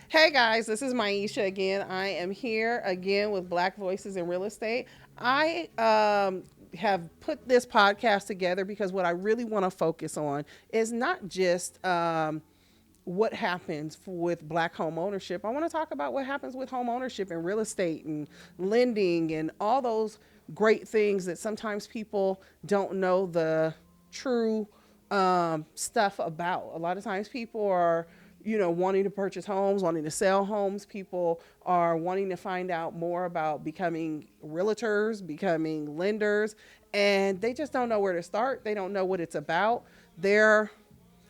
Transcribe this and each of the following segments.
Hey guys, this is Maisha again. I am here again with Black Voices in Real Estate. I have put this podcast together because what I really want to focus on is not just what happens with Black home ownership. I want to talk about what happens with home ownership and real estate and lending and all those great things that sometimes people don't know the true stuff about. A lot of times people are wanting to purchase homes, wanting to sell homes. People are wanting to find out more about becoming realtors, becoming lenders, and they just don't know where to start. They don't know what it's about. They're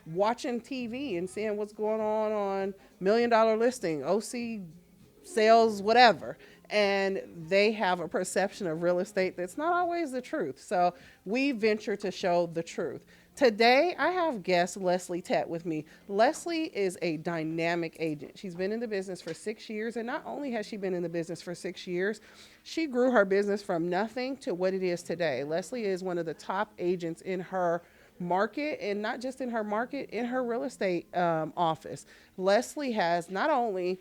watching TV and seeing what's going on $1 million listing, OC sales, whatever. And they have a perception of real estate that's not always the truth. So we venture to show the truth. Today, I have guest Lesley Tett with me. Lesley is a dynamic agent. She's been in the business for 6 years, and not only has she been in the business for 6 years, she grew her business from nothing to what it is today. Lesley is one of the top agents in her market, and not just in her market, in her real estate office. Lesley has not only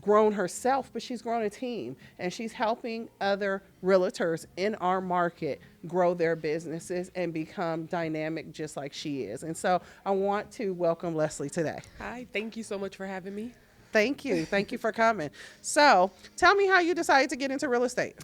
grown herself, but she's grown a team, and she's helping other realtors in our market grow their businesses and become dynamic just like she is. And so I want to welcome Lesley today. Hi, thank you so much for having me. Thank you. Thank you for coming. So tell me how you decided to get into real estate.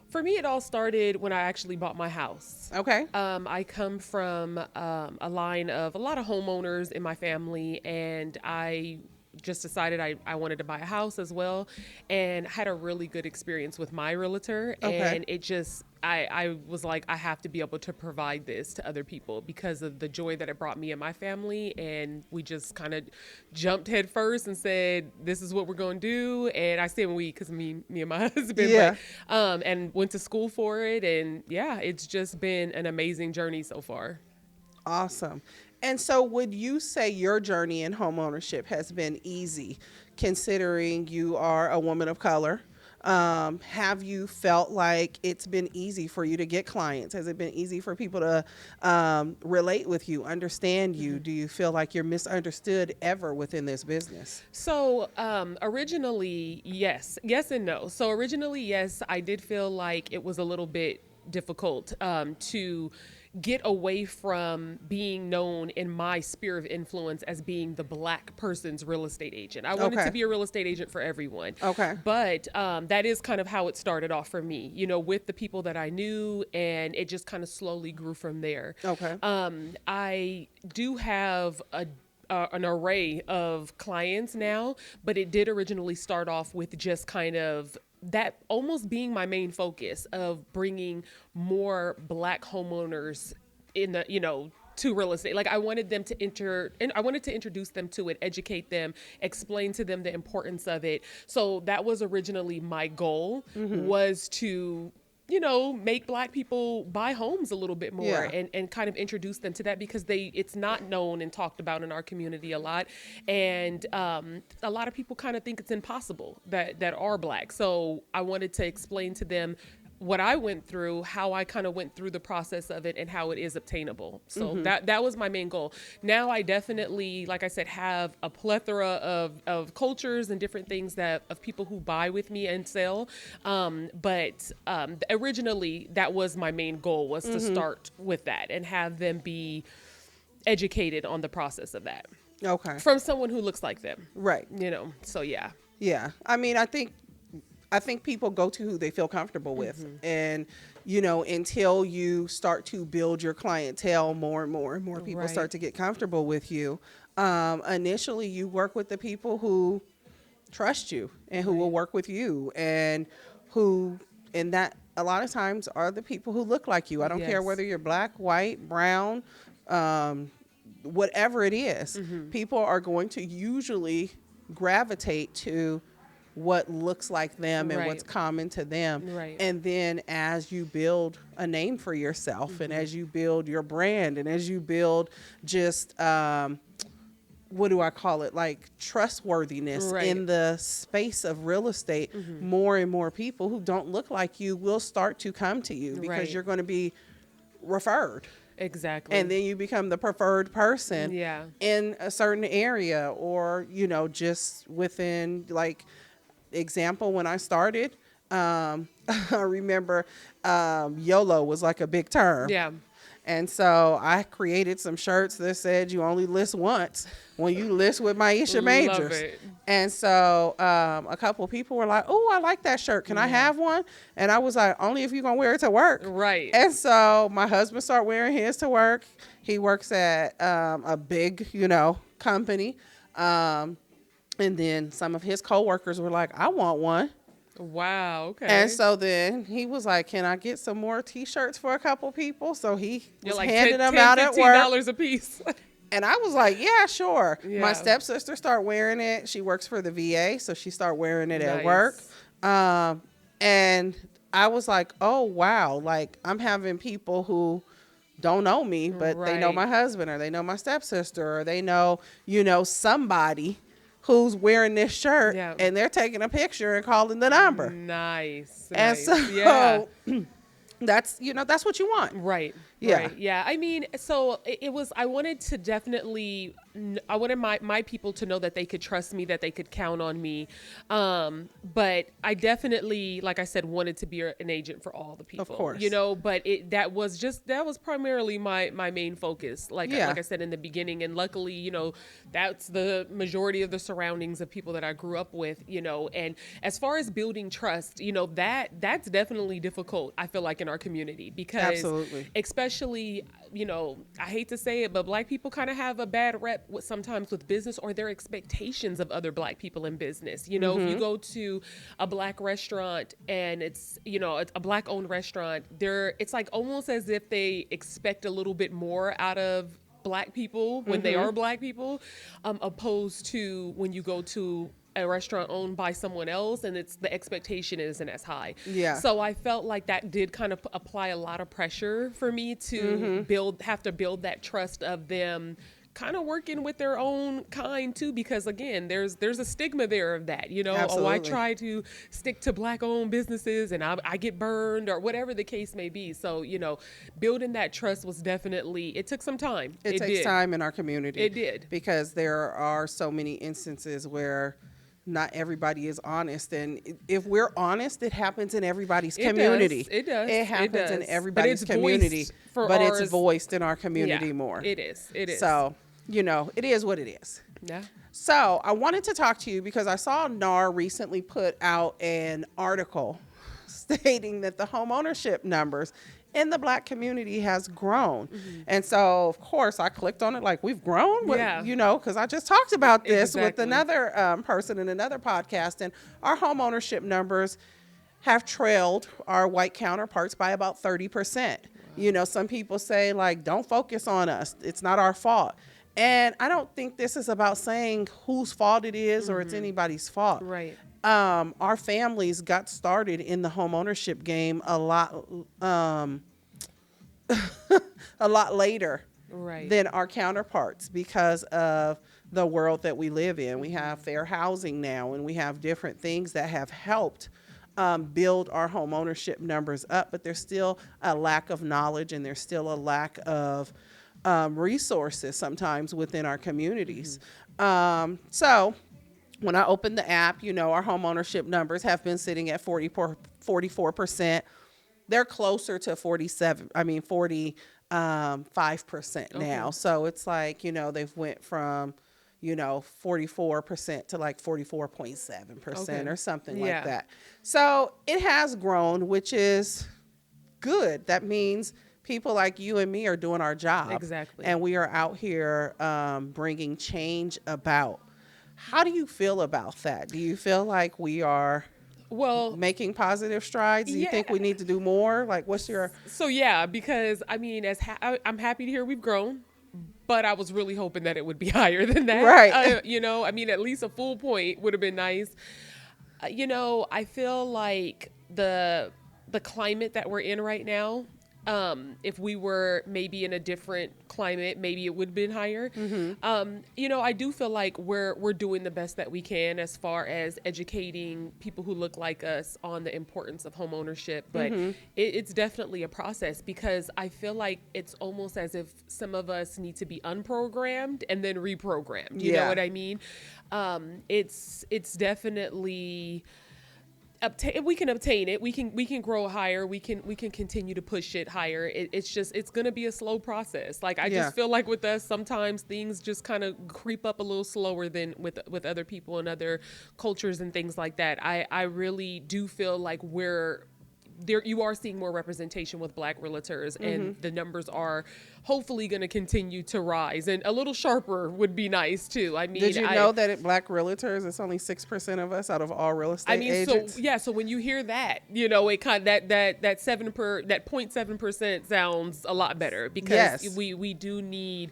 For me, it all started when I actually bought my house. Okay. I come from a line of a lot of homeowners in my family, and I just decided I wanted to buy a house as well, and had a really good experience with my realtor. Okay. And it just, I was like, I have to be able to provide this to other people because of the joy that it brought me and my family. And we just kind of jumped head first and said, this is what we're going to do. And I say we, because me and my husband, Yeah. and went to school for it. And yeah, it's just been an amazing journey so far. Awesome. And so would you say your journey in home ownership has been easy, considering you are a woman of color? Have you felt like it's been easy for you to get clients? Has it been easy for people to relate with you, understand you? Do you feel like you're misunderstood ever within this business? So originally, yes and no. So originally, yes, I did feel like it was a little bit difficult to get away from being known in my sphere of influence as being the Black person's real estate agent. I wanted Okay. to be a real estate agent for everyone. Okay. But that is kind of how it started off for me, with the people that I knew, and it just kind of slowly grew from there. Okay. I do have an array of clients now, but it did originally start off with just kind of that almost being my main focus of bringing more Black homeowners in the, to real estate. Like I wanted them to I wanted to introduce them to it, educate them, explain to them the importance of it. So that was originally my goal, was to make Black people buy homes a little bit more. Yeah. And kind of introduce them to that because it's not known and talked about in our community a lot. And a lot of people kind of think it's impossible that are Black. So I wanted to explain to them what I went through, how I kind of went through the process of it, and how it is obtainable. So that was my main goal. Now I definitely, like I said, have a plethora of cultures and different things of people who buy with me and sell. But originally that was my main goal, was to start with that and have them be educated on the process of that. Okay. From someone who looks like them. Right. So yeah. Yeah. I mean, I think people go to who they feel comfortable with. And, until you start to build your clientele, more and more people Right. start to get comfortable with you. Initially, you work with the people who trust you and who will work with you, and that a lot of times are the people who look like you. I don't care Yes. whether you're Black, white, brown, whatever it is. People are going to usually gravitate to what looks like them and Right. what's common to them. Right. And then as you build a name for yourself, and as you build your brand, and as you build just what do I call it, like trustworthiness Right. in the space of real estate, more and more people who don't look like you will start to come to you because Right. you're going to be referred. Exactly. And then you become the preferred person Yeah. in a certain area, or, just within, like, example, when I started, I remember YOLO was like a big term. Yeah. And so I created some shirts that said you only list once when you list with Maisha Love Majors. it. And so a couple people were like, "Oh, I like that shirt. Can I Yeah. have one?" And I was like, "Only if you're going to wear it to work." Right. And so my husband started wearing his to work. He works at a big, company. And then some of his coworkers were like, "I want one." Wow. And Okay. so then he was like, "Can I get some more T-shirts for a couple people?" So he You're was like handing them 10 out at work. $15 a piece. And I was like, "Yeah, sure." My Yeah. stepsister started wearing it. She works for the VA, so she started wearing it at work. Nice. And I was like, "Oh, wow." Like, I'm having people who don't know me, but they know Right. my husband, or they know my stepsister, or they know, somebody who's wearing this shirt, Yeah. and they're taking a picture and calling the number. Nice. And Nice. so Yeah. that's what you want. Right. Yeah. Right. Yeah. I mean, so it was, I wanted to definitely, I wanted my people to know that they could trust me, that they could count on me. But I definitely, like I said, wanted to be an agent for all the people, course. but that was primarily my main focus. Yeah. Like I said in the beginning, and luckily, that's the majority of the surroundings of people that I grew up with, and as far as building trust, that's definitely difficult, I feel like, in our community, because Absolutely. especially, I hate to say it, but Black people kind of have a bad rep sometimes with business, or their expectations of other Black people in business. If you go to a Black restaurant and it's, a Black owned restaurant, it's like almost as if they expect a little bit more out of Black people when they are Black people, opposed to when you go to a restaurant owned by someone else and the expectation isn't as high. Yeah. So I felt like that did kind of apply a lot of pressure for me to have to build that trust of them kind of working with their own kind too, because again, there's a stigma there of that, oh, I Absolutely. try to stick to Black owned businesses and I get burned, or whatever the case may be. So, building that trust was definitely, it took some time. It takes time in our community. It did. Because there are so many instances where not everybody is honest, and if we're honest, it happens in everybody's community. It does. It happens in does. everybody's But it's community, voiced for but ours. it's voiced in our community Yeah, more. It is. So, it is what it is. Yeah. So I wanted to talk to you because I saw NAR recently put out an article stating that the home ownership numbers in the Black community has grown. And so, of course, I clicked on it like, we've grown? Yeah. Because I just talked about this with Exactly. another person in another podcast, and our home ownership numbers have trailed our white counterparts by about 30%. Some people say, like, don't focus on us. It's not our fault. And I don't think this is about saying whose fault it is or it's anybody's fault. Right. Our families got started in the home ownership game a lot later Right. than our counterparts because of the world that we live in. We have fair housing now, and we have different things that have helped build our home ownership numbers up, but there's still a lack of knowledge, and there's still a lack of resources sometimes within our communities. So when I opened the app, our home ownership numbers have been sitting at 44%. They're closer to 45% now. So it's like, they've went from, 44% to like 44.7% or something like that. So it has grown, which is good. That means people like you and me are doing our job. Exactly. And we are out here bringing change about. How do you feel about that? Do you feel like we are making positive strides? Do you think we need to do more? Like, what's your... So, yeah, because, I mean, I'm happy to hear we've grown, but I was really hoping that it would be higher than that. Right. I mean, at least a full point would have been nice. I feel like the climate that we're in right now If we were maybe in a different climate, maybe it would have been higher. I do feel like we're doing the best that we can as far as educating people who look like us on the importance of home ownership. But it's definitely a process, because I feel like it's almost as if some of us need to be unprogrammed and then reprogrammed. You know what I mean? It's definitely we can obtain it. We can grow higher. We can continue to push it higher. It's going to be a slow process. Like, I just feel like with us, sometimes things just kind of creep up a little slower than with other people and other cultures and things like that. I really do feel like you are seeing more representation with Black realtors, and the numbers are hopefully going to continue to rise, and a little sharper would be nice too. I mean, did you know that at Black realtors, it's only 6% of us out of all real estate agents? So when you hear that, it kind of that 0.7% sounds a lot better, because we do need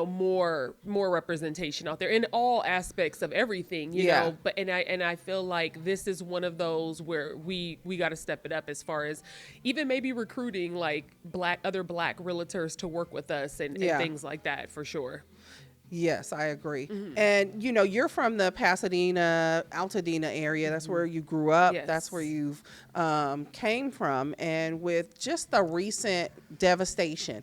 more representation out there in all aspects of everything, you know. But I feel like this is one of those where we got to step it up, as far as even maybe recruiting like other black realtors to work with us and things like that, for sure. Yes, I agree. And you're from the Pasadena, Altadena area. That's where you grew up. Yes. That's where you've came from. And with just the recent devastation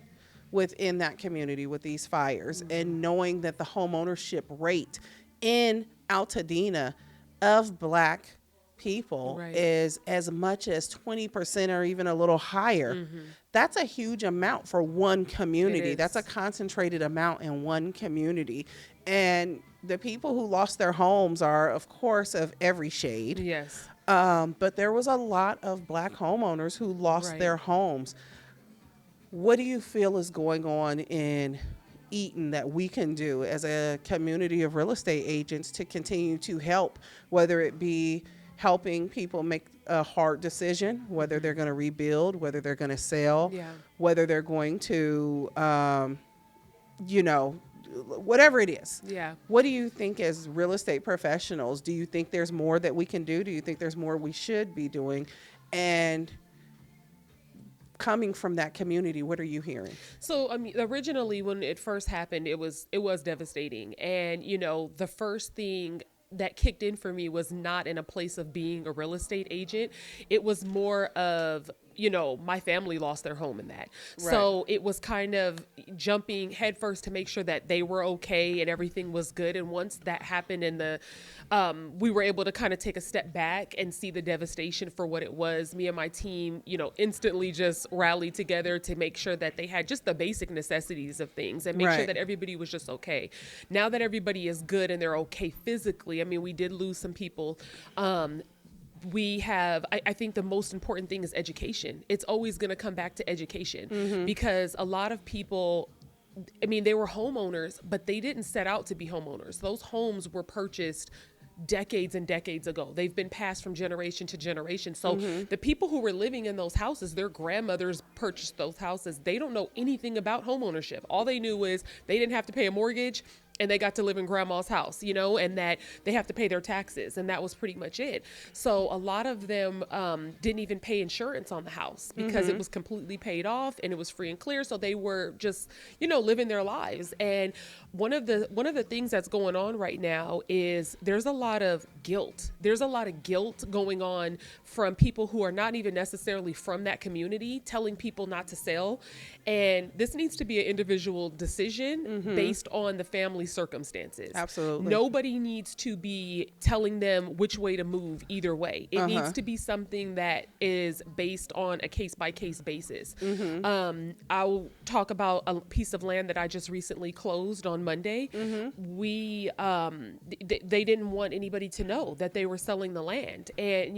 within that community with these fires, and knowing that the home ownership rate in Altadena of Black people is as much as 20% or even a little higher, that's a huge amount for one community. That's a concentrated amount in one community. And the people who lost their homes are, of course, of every shade. Yes. But there was a lot of Black homeowners who lost their homes. What do you feel is going on in Eaton that we can do as a community of real estate agents to continue to help, whether it be helping people make a hard decision, whether they're going to rebuild, whether they're going to sell, whether they're going to, whatever it is. Yeah. What do you think as real estate professionals? Do you think there's more that we can do? Do you think there's more we should be doing? And coming from that community, what are you hearing? So, I mean, originally when it first happened, it was devastating. And, the first thing that kicked in for me was not in a place of being a real estate agent. It was more of, my family lost their home in that. Right. So it was kind of jumping headfirst to make sure that they were okay and everything was good. And once that happened, and we were able to kind of take a step back and see the devastation for what it was, me and my team, instantly just rallied together to make sure that they had just the basic necessities of things and make sure that everybody was just okay. Now that everybody is good and they're okay physically, I mean, we did lose some people. I think the most important thing is education. It's always going to come back to education, because a lot of people, I mean, they were homeowners, but they didn't set out to be homeowners. Those homes were purchased decades and decades ago. They've been passed from generation to generation. So the people who were living in those houses, their grandmothers purchased those houses. They don't know anything about homeownership. All they knew is they didn't have to pay a mortgage, and they got to live in grandma's house, and that they have to pay their taxes. And that was pretty much it. So a lot of them didn't even pay insurance on the house, because it was completely paid off and it was free and clear. So they were just, living their lives. And one of the things that's going on right now is there's a lot of guilt. There's a lot of guilt going on from people who are not even necessarily from that community, telling people not to sell. And this needs to be an individual decision based on the family circumstances. Absolutely. Nobody needs to be telling them which way to move either way. It needs to be something that is based on a case-by-case basis. I'll talk about a piece of land that I just recently closed on Monday. We they didn't want anybody to know that they were selling the land. And,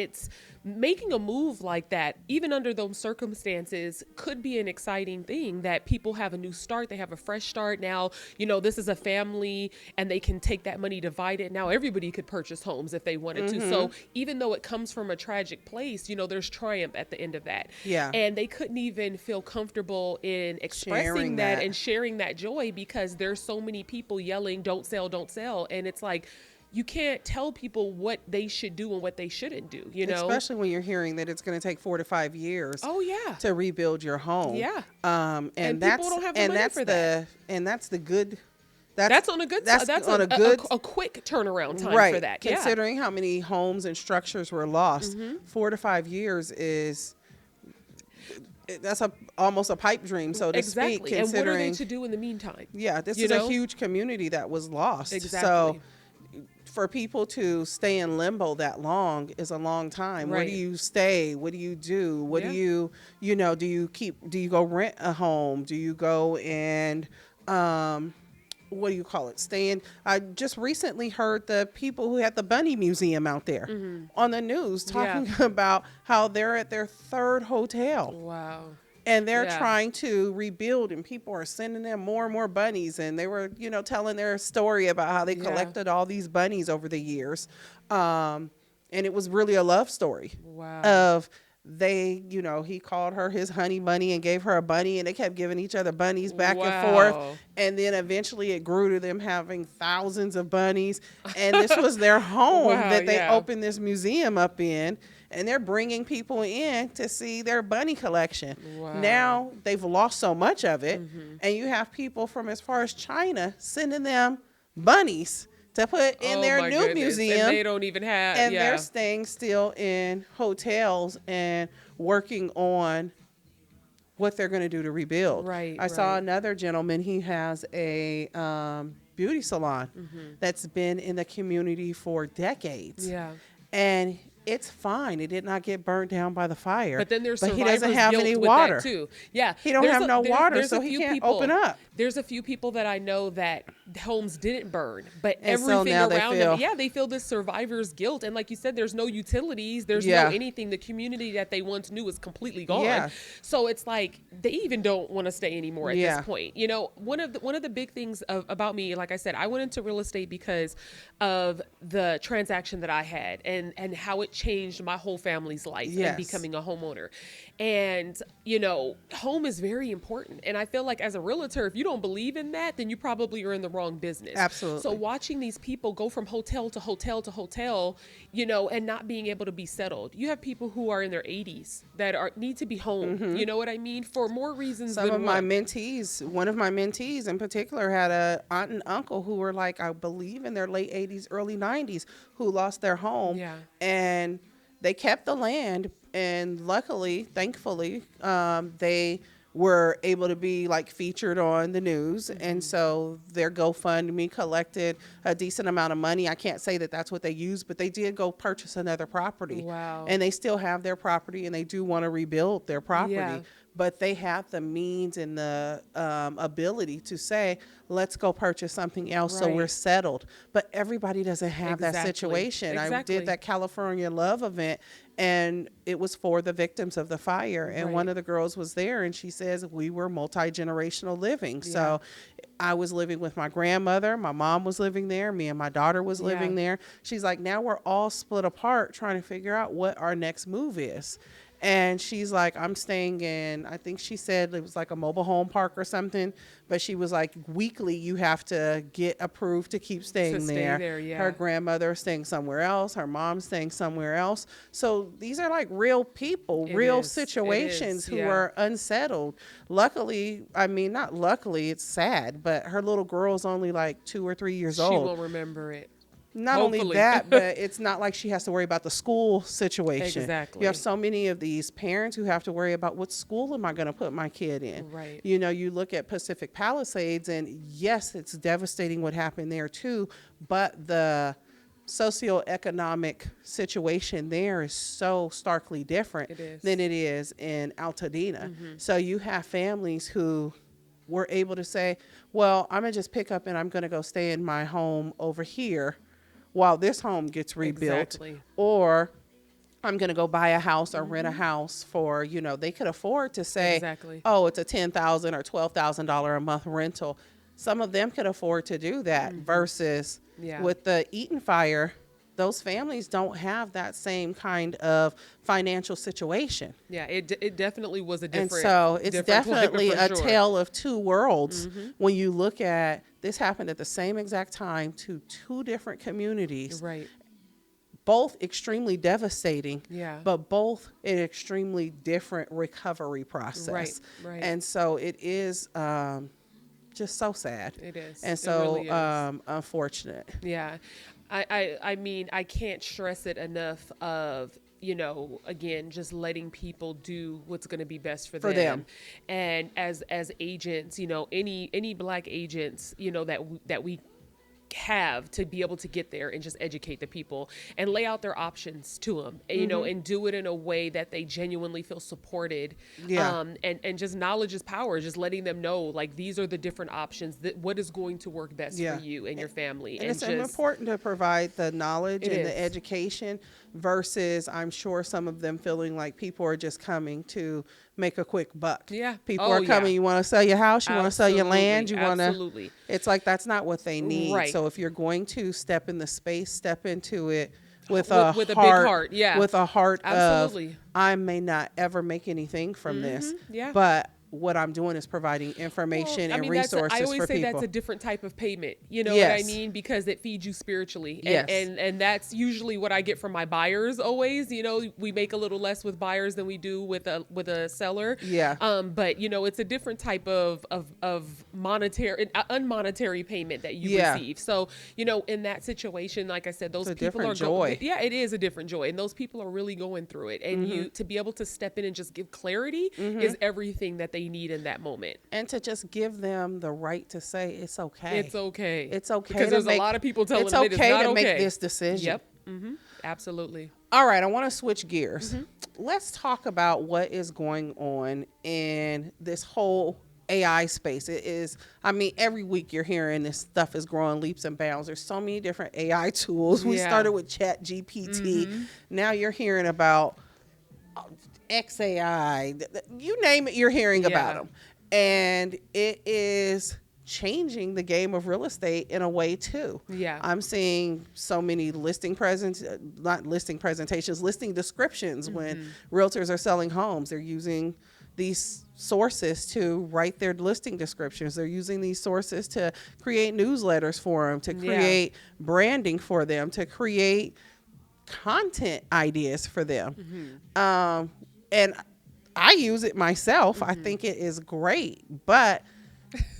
it's making a move like that, even under those circumstances, could be an exciting thing, that people have a new start. They have a fresh start. Now, this is a family and they can take that money, divide it. Now everybody could purchase homes if they wanted to. So even though it comes from a tragic place, there's triumph at the end of that. Yeah. And they couldn't even feel comfortable in expressing that and sharing that joy, because there's so many people yelling, don't sell, don't sell. And it's like, you can't tell people what they should do and what they shouldn't do, you know? Especially when you're hearing that it's going to take 4 to 5 years Oh, yeah. to rebuild your home. Yeah. And And that's people don't have the and money that's for that. and that's the good. That's on a good That's that's on a, a good a quick turnaround time right. for that. Considering how many homes and structures were lost, 4 to 5 years is that's almost a pipe dream, so to speak. Exactly. And what are they Considering, to do in the meantime? yeah, this You is a know? huge community that was lost. Exactly. So for people to stay in limbo that long is a long time. Where Right. do you stay? What do you do? What Yeah. do you know, do you go rent a home? Do you go and, what do you call it? I just recently heard the people who had the Bunny Museum out there on the news talking about how they're at their third hotel. Wow. And they're Yeah. trying to rebuild, and people are sending them more and more bunnies. And they were, telling their story about how they Yeah. collected all these bunnies over the years. And it was really a love story Wow. of he called her his honey bunny and gave her a bunny, and they kept giving each other bunnies back and forth. Wow. And then eventually it grew to them having thousands of bunnies. And this was their home Wow, that they yeah. opened this museum up in. And they're bringing people in to see their bunny collection. Wow. Now they've lost so much of it. And you have people from as far as China sending them bunnies to put in Oh, their my new goodness. museum. And they don't even have, And yeah. they're staying still in hotels and working on what they're going to do to rebuild. Right, I saw right. another gentleman. He has a beauty salon that's been in the community for decades. Yeah. And it's fine. It did not get burnt down by the fire. But then there's he survivor's doesn't have guilt any with water that too. Yeah, He don't have no water, so he can't open up. There's a few people that I know that homes didn't burn, but And so everything now they around feel- them, yeah, they feel this survivor's guilt. And like you said, there's no utilities, there's Yeah. no anything. The community that they once knew is completely gone. Yeah. So it's like they even don't want to stay anymore at Yeah. this point. You know, one of the big things about me, like I said, I went into real estate because of the transaction that I had and how it changed my whole family's life Yes. and becoming a homeowner. And, you know, home is very important. And I feel like as a realtor, if you don't believe in that, then you probably are in the wrong business. Absolutely. So watching these people go from hotel to hotel to hotel, you know, and not being able to be settled. You have people who are in their 80s that need to be home. You know what I mean? For more reasons Some than of my one. mentees, one of my mentees in particular, had a aunt and uncle who were like, I believe in their late 80s, early 90s, who lost their home. Yeah. And they kept the land, and luckily, thankfully, they were able to be like featured on the news. And so their GoFundMe collected a decent amount of money. I can't say that that's what they used, but they did go purchase another property. Wow. And they still have their property, and they do want to rebuild their property. Yeah. But they have the means and the ability to say, let's go purchase something else so Right. we're settled. But everybody doesn't have that Exactly. situation. I Exactly. did that California Love event, and it was for the victims of the fire. And Right. one of the girls was there, and she says we were multi-generational living. So I was living with my grandmother. My mom was living there. Me and my daughter was living Yeah. there. She's like, now we're all split apart trying to figure out what our next move is. And she's like, I'm staying in, I think she said it was like a mobile home park or something. But she was like, weekly, you have to get approved to keep staying stay there. there, yeah. Her grandmother is staying somewhere else. Her mom's staying somewhere else. So these are like real people, It real is. It situations is, who yeah. are unsettled. Luckily, I mean, not luckily, it's sad, but her little girl's only like 2 or 3 years She old. won't remember it. Not only Hopefully. that, but it's not like she has to worry about the school situation. Exactly. You have so many of these parents who have to worry about what school am I going to put my kid in. Right. You know, you look at Pacific Palisades, and yes, it's devastating what happened there too, but the socioeconomic situation there is so starkly different It is. than it is in Altadena. So you have families who were able to say, well, I'm going to just pick up and I'm going to go stay in my home over here while this home gets rebuilt. Exactly. Or I'm going to go buy a house or rent a house for, you know, they could afford to say, Exactly. oh, it's a $10,000 or $12,000 a month rental. Some of them could afford to do that versus Yeah. with the Eaton fire, those families don't have that same kind of financial situation. Yeah, it definitely was a different. And so it's different flavor definitely for a sure. tale of two worlds when you look at this happened at the same exact time to two different communities, Right. both extremely devastating, Yeah. but both an extremely different recovery process. Right. Right. And so it is just so sad. It is. And It so really is. unfortunate. Yeah. I mean, I can't stress it enough of, again, just letting people do what's going to be best for them. And as agents, any black agents, that we have to be able to get there and just educate the people and lay out their options to them, and do it in a way that they genuinely feel supported. Yeah. And just knowledge is power, just letting them know, like, these are the different options, that what is going to work best for you and your family. And it's important to provide the knowledge and the is. education versus, I'm sure, some of them feeling like people are just coming to make a quick buck. Yeah. People are coming, you want to sell your house, you want to sell your land, you want to. Absolutely. It's like that's not what they need. Right. So if you're going to step in the space, step into it with a big heart. Yeah. With a heart Absolutely. of, I may not ever make anything from this, Yeah. but what I'm doing is providing information and resources I always for say people. that's a different type of payment. You know Yes. what I mean? Because it feeds you spiritually. Yes. And that's usually what I get from my buyers always. We make a little less with buyers than we do with a seller. Yeah. But it's a different type of monetary, unmonetary payment that you receive. So, in that situation, like I said, those It's a people different are joy. Yeah, it is a different joy. And those people are really going through it. And you to be able to step in and just give clarity is everything that they need in that moment. And to just give them the right to say it's okay. It's okay. It's okay. Because there's a lot of people telling them it's it's not okay to okay. make this decision. Yep. Absolutely. All right, I want to switch gears. Let's talk about what is going on in this whole AI space. It is, every week you're hearing this stuff is growing leaps and bounds. There's so many different AI tools. We started with Chat GPT. Now you're hearing about XAI, you name it, you're hearing about them. And it is changing the game of real estate in a way too. Yeah. I'm seeing so many listing descriptions when realtors are selling homes. They're using these sources to write their listing descriptions. They're using these sources to create newsletters for them, to create branding for them, to create content ideas for them. And I use it myself. I think it is great, but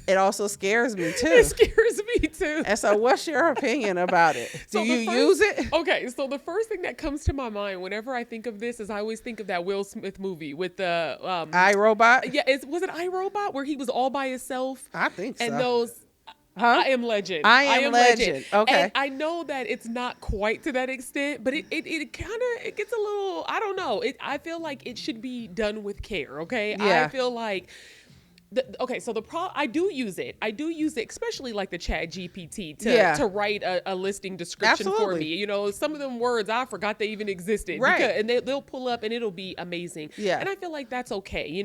it also scares me too. It scares me too. And so what's your opinion about it? Do you use it? Okay, so the first thing that comes to my mind whenever I think of this is I always think of that Will Smith movie with the iRobot? Yeah, was it iRobot where he was all by himself? I think so. And those Huh? I Am Legend. I Am Legend. Okay. And I know that it's not quite to that extent, but it kind of, it gets a little, I don't know. I feel like it should be done with care, okay? Yeah. I feel like, I do use it. I do use it, especially like the Chat GPT to write a listing description for me. Some of them words, I forgot they even existed. Right. And they'll pull up and it'll be amazing. Yeah. And I feel like that's okay.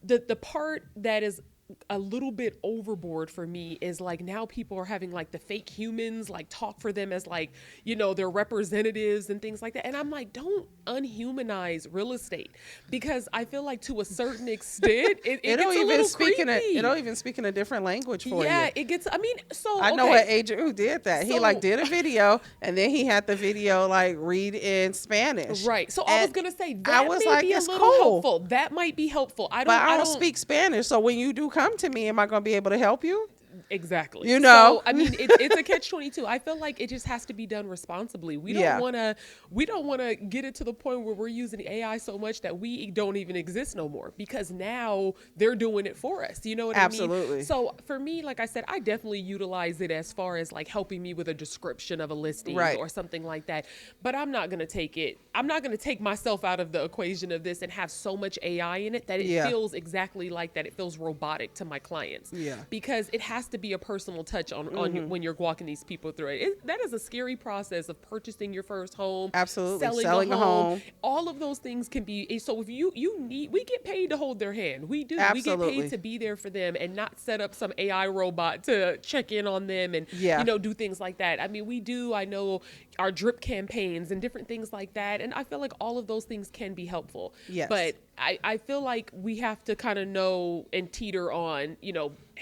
The part that is a little bit overboard for me is like now people are having like the fake humans like talk for them as like their representatives and things like that, and I'm like, don't unhumanize real estate, because I feel like to a certain extent it gets a little creepy. It don't even speak in a different language for you. Yeah, it gets. I mean, so I know an agent who did that. He like did a video and then he had the video like read in Spanish. Right. So I was gonna say that I was may like, be a it's little cool. helpful. That might be helpful. I don't speak Spanish, so when you do come to me, am I going to be able to help you? Exactly. So, I mean, it's a catch-22. I feel like it just has to be done responsibly. We don't want to get it to the point where we're using AI so much that we don't even exist no more, because now they're doing it for us. You know what I mean? Absolutely. So for me, like I said, I definitely utilize it as far as like helping me with a description of a listing or something like that. But I'm not going to take myself out of the equation of this and have so much AI in it that it feels exactly like that. It feels robotic to my clients. Yeah. Because it has to be a personal touch on when you're walking these people through it. That is a scary process of purchasing your first home. Absolutely. Selling a home. All of those things can be. So if we get paid to hold their hand. We do. Absolutely. We get paid to be there for them and not set up some AI robot to check in on them and do things like that. I mean, we do. I know our drip campaigns and different things like that. And I feel like all of those things can be helpful. Yes. But I feel like we have to kind of know and teeter on,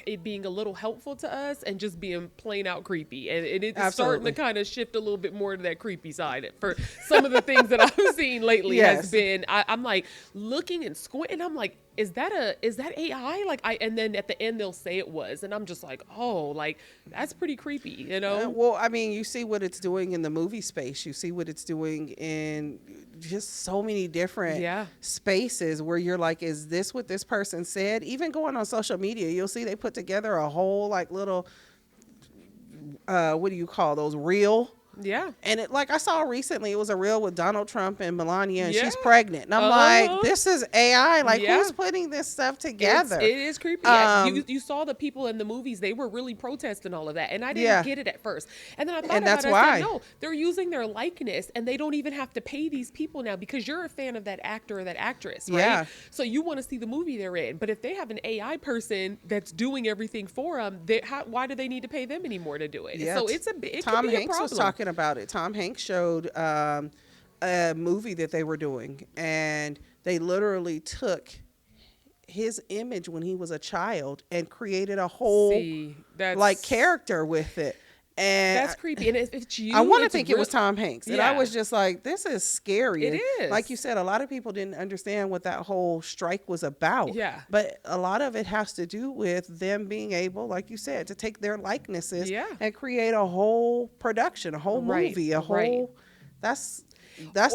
it being a little helpful to us and just being plain out creepy. And it's starting Absolutely. to kind of shift a little bit more to that creepy side for some of the things that I've seen lately. Yes. Has been, I'm like looking and squinting. I'm like, is that AI? And then at the end they'll say it was, and I'm just like, oh, like that's pretty creepy, Well, I mean, you see what it's doing in the movie space. You see what it's doing in just so many different spaces where you're like, is this what this person said? Even going on social media, you'll see they put together a whole like little, what do you call those, reel? Yeah. And it, like I saw recently, it was a reel with Donald Trump and Melania, and she's pregnant. And I'm like, this is AI. Like, who's putting this stuff together? It is creepy. You saw the people in the movies; they were really protesting all of that, and I didn't get it at first. And then I thought about it. I said, no, they're using their likeness, and they don't even have to pay these people now because you're a fan of that actor or that actress, right? Yeah. So you want to see the movie they're in. But if they have an AI person that's doing everything for them, why do they need to pay them anymore to do it? Yeah. So it Tom could be Hanks a was talking about it. Tom Hanks showed a movie that they were doing, and they literally took his image when he was a child and created a whole character with it. And that's creepy. And if it's you, I want to think it was Tom Hanks. And I was just like, this is scary. It is. Like you said, a lot of people didn't understand what that whole strike was about. Yeah. But a lot of it has to do with them being able, like you said, to take their likenesses and create a whole production, a whole movie, a whole, that's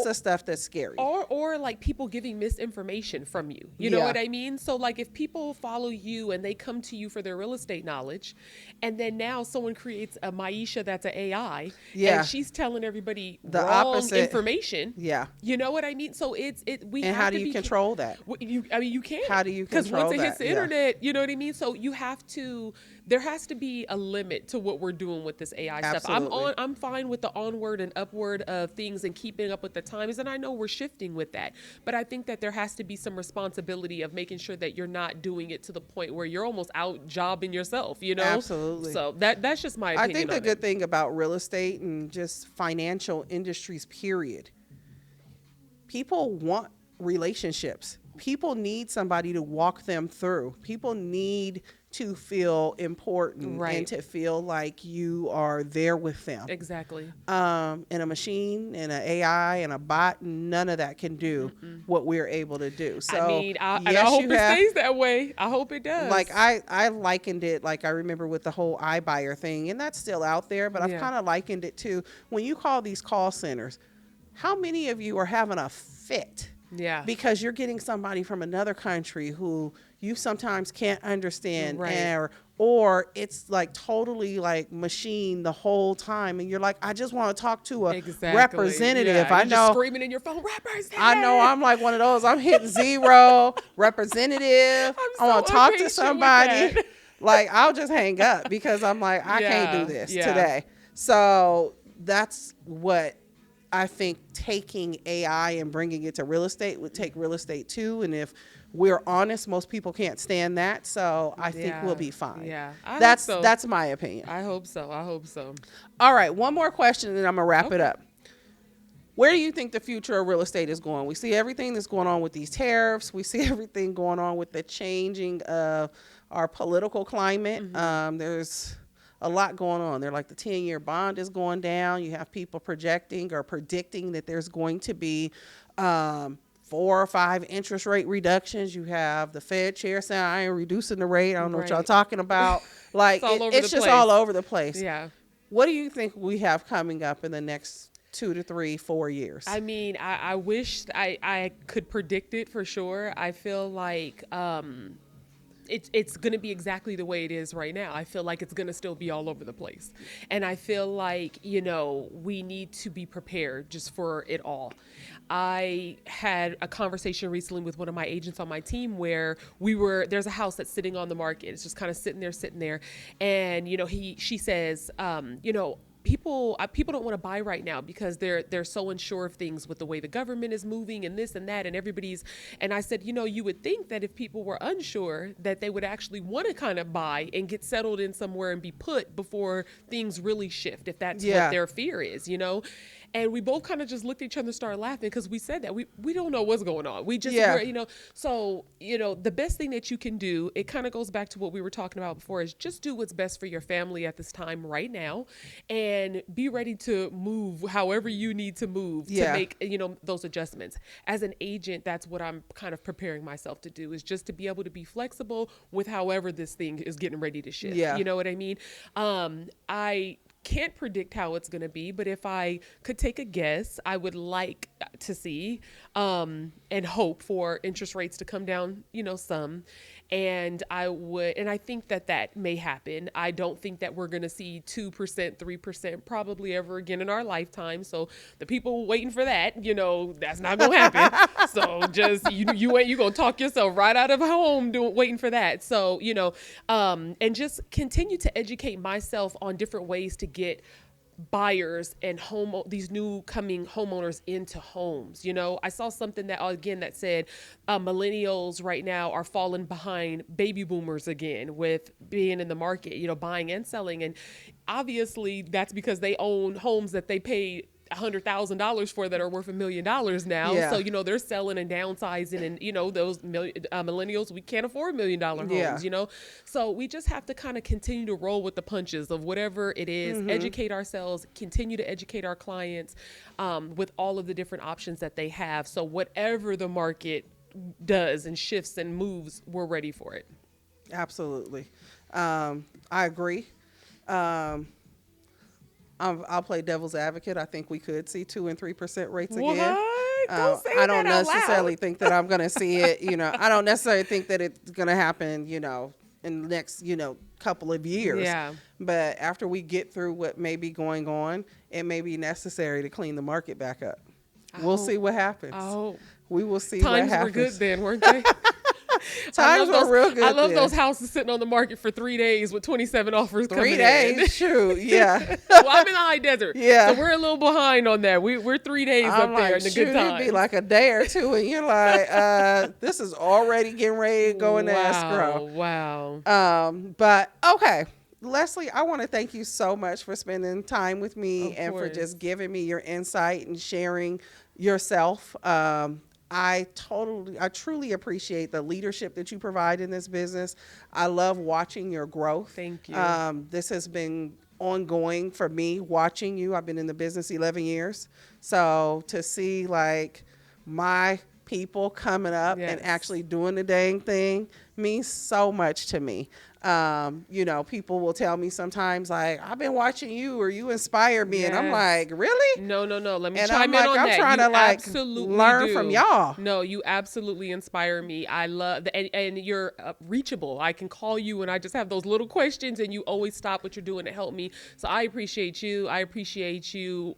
the stuff that's scary. Or like people giving misinformation from you. You know what I mean? So like if people follow you and they come to you for their real estate knowledge, and then now someone creates a Maisha that's an AI, and she's telling everybody the wrong opposite information. Yeah. You know what I mean? So we and have And how do you control that? You can't. How do you control that? Because once it hits the internet, you know what I mean? So you have to, there has to be a limit to what we're doing with this AI stuff. I'm fine with the onward and upward of things and keeping up with the times, and I know we're shifting with that, but I think that there has to be some responsibility of making sure that you're not doing it to the point where you're almost out jobbing yourself, Absolutely. So that's just my opinion. I think the good thing about real estate and just financial industries, period, people want relationships. People need somebody to walk them through. People need to feel important and to feel like you are there with them. Exactly. And a machine and an AI and a bot, none of that can do what we're able to do. So I mean, I hope it stays that way. I hope it does. Like I likened it, like I remember with the whole iBuyer thing, and that's still out there, but I've kind of likened it to when you call these call centers, how many of you are having a fit? Yeah. Because you're getting somebody from another country who you sometimes can't understand, or it's like totally like machine the whole time, and you're like, I just want to talk to a representative. Yeah. I you're know, just screaming in your phone, representative. I know, I'm like one of those. I'm hitting 0, representative. I want to talk to somebody. Like I'll just hang up because I'm like, I can't do this today. So that's what I think taking AI and bringing it to real estate would take real estate too. And if we're honest, most people can't stand that. So I think we'll be fine. Yeah. That's my opinion. I hope so. All right. One more question and then I'm going to wrap it up. Where do you think the future of real estate is going? We see everything that's going on with these tariffs. We see everything going on with the changing of our political climate. There's a lot going on. They're like the 10-year bond is going down. You have people projecting or predicting that there's going to be 4 or 5 interest rate reductions. You have the Fed chair saying, I ain't reducing the rate. I don't know what y'all talking about. Like it's just all over the place. Yeah. What do you think we have coming up in the next 2 to 3, 4 years? I mean, I wish I could predict it for sure. I feel like it's going to be exactly the way it is right now. I feel like it's going to still be all over the place. And I feel like, we need to be prepared just for it all. I had a conversation recently with one of my agents on my team where there's a house that's sitting on the market. It's just kind of sitting there. And, she says, people don't want to buy right now because they're so unsure of things with the way the government is moving and this and that and and I said, you would think that if people were unsure that they would actually want to kind of buy and get settled in somewhere and be put before things really shift, if that's what their fear is, And we both kind of just looked at each other and started laughing because we said that we don't know what's going on. We just, Yeah. so, the best thing that you can do, it kind of goes back to what we were talking about before, is just do what's best for your family at this time right now, and be ready to move however you need to move to make, those adjustments. As an agent, that's what I'm kind of preparing myself to do, is just to be able to be flexible with however this thing is getting ready to shift. Yeah. You know what I mean? I can't predict how it's going to be, but if I could take a guess, I would like to see and hope for interest rates to come down, some. And I think that may happen. I don't think that we're going to see 2%, 3% probably ever again in our lifetime. So the people waiting for that, that's not going to happen. So just, you going to talk yourself right out of home waiting for that. So, and just continue to educate myself on different ways to get buyers and these new coming homeowners into homes. I saw something that said millennials right now are falling behind baby boomers again with being in the market, buying and selling. And obviously that's because they own homes that they paid $100,000 for that are worth $1 million now. Yeah. So, they're selling and downsizing, and, those millennials, we can't afford $1 million homes, So we just have to kind of continue to roll with the punches of whatever it is, educate ourselves, continue to educate our clients with all of the different options that they have. So whatever the market does and shifts and moves, we're ready for it. Absolutely. I agree. I'll play devil's advocate. I think we could see 2% and 3% rates again. What? Don't say I don't that out necessarily loud. think that I'm going to see it. I don't necessarily think that it's going to happen, in the next, couple of years. Yeah. But after we get through what may be going on, it may be necessary to clean the market back up. We'll see what happens. We will see what happens. Times were good then, weren't they? Times were real good. I love then. those houses sitting on the market for 3 days with 27 offers 3 coming days, in. shoot, yeah. Well, I'm in the high desert. Yeah. So we're a little behind on that. We're 3 days I'm up there in the good It'd times. be like a day or two, and you're like, this is already getting ready to go into escrow. Wow. But okay, Lesley, I want to thank you so much for spending time with me and for course. just giving me your insight and sharing yourself. I truly appreciate the leadership that you provide in this business. I love watching your growth. Thank you. This has been ongoing for me, watching you. I've been in the business 11 years. So to see like my people coming up Yes. and actually doing the dang thing means so much to me. People will tell me sometimes like, I've been watching you or you inspire me. And I'm Yes. like, really? No. Let me And chime I'm in like, on I'm that. trying You to like absolutely learn do. from y'all. No, you absolutely inspire me. I love and you're reachable. I can call you and I just have those little questions and you always stop what you're doing to help me. So I appreciate you. I appreciate you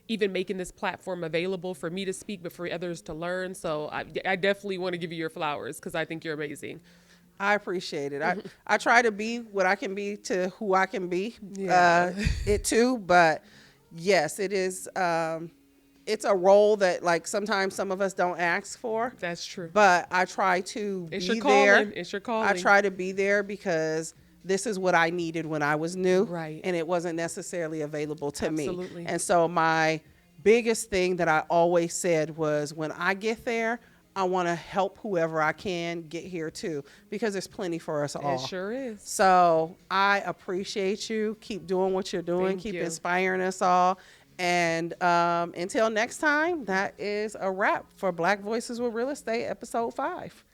even making this platform available for me to speak, but for others to learn. So I definitely want to give you your flowers because I think you're amazing. I appreciate it. I try to be what I can be to who I can be, Yeah. it too. But yes, it is. It's a role that like sometimes some of us don't ask for. That's true. But I try to It's be your calling. there. It's your calling. I try to be there because this is what I needed when I was new. Right. And it wasn't necessarily available to Absolutely. me. And so my biggest thing that I always said was when I get there, I want to help whoever I can get here too, because there's plenty for us all. It sure is. So I appreciate you. Keep doing what you're doing. Thank Keep you. inspiring us all. And until next time, that is a wrap for Black Voices with Real Estate, episode 5.